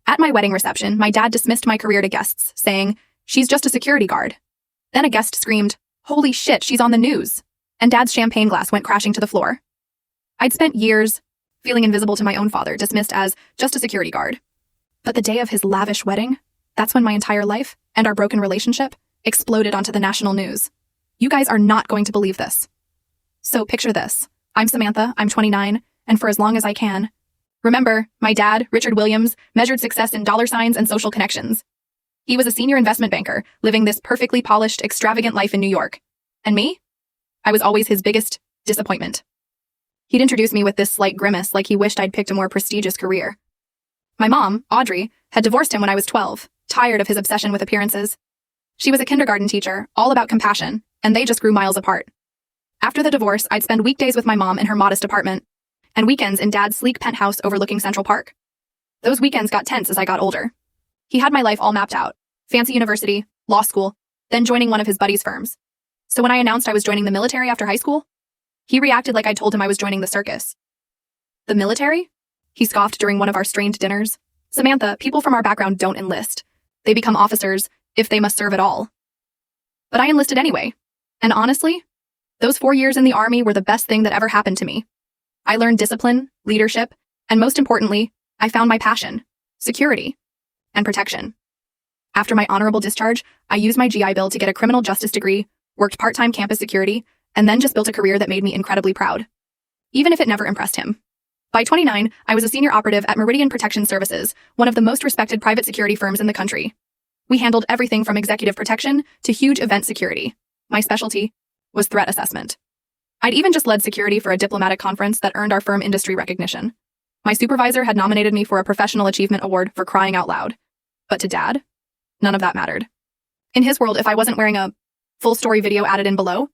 At my wedding reception, my dad dismissed my career to guests, saying, "She's just a security guard." Then a guest screamed, "Holy shit, she's on the news!" And Dad's champagne glass went crashing to the floor. I'd spent years feeling invisible to my own father, dismissed as just a security guard. But the day of his lavish wedding, that's when my entire life and our broken relationship exploded onto the national news. You guys are not going to believe this. So picture this. I'm Samantha, I'm 29, and for as long as I can. Remember, my dad, Richard Williams, measured success in dollar signs and social connections. He was a senior investment banker, living this perfectly polished, extravagant life in New York. And me? I was always his biggest disappointment. He'd introduce me with this slight grimace like he wished I'd picked a more prestigious career. My mom, Audrey, had divorced him when I was 12, tired of his obsession with appearances. She was a kindergarten teacher, all about compassion, and they just grew miles apart. After the divorce, I'd spend weekdays with my mom in her modest apartment, and weekends in Dad's sleek penthouse overlooking Central Park. Those weekends got tense as I got older. He had my life all mapped out. Fancy university, law school, then joining one of his buddies' firms. So when I announced I was joining the military after high school, he reacted like I told him I was joining the circus. The military? He scoffed during one of our strained dinners. Samantha, people from our background don't enlist. They become officers, if they must serve at all. But I enlisted anyway. And honestly, those 4 years in the Army were the best thing that ever happened to me. I learned discipline, leadership, and most importantly, I found my passion, security, and protection. After my honorable discharge, I used my GI Bill to get a criminal justice degree, worked part-time campus security, and then just built a career that made me incredibly proud, even if it never impressed him. By 29, I was a senior operative at Meridian Protection Services, one of the most respected private security firms in the country. We handled everything from executive protection to huge event security. My specialty was threat assessment. I'd even just led security for a diplomatic conference that earned our firm industry recognition. My supervisor had nominated me for a Professional Achievement Award for crying out loud. But to Dad, none of that mattered. In his world, if I wasn't wearing a full story video added in below,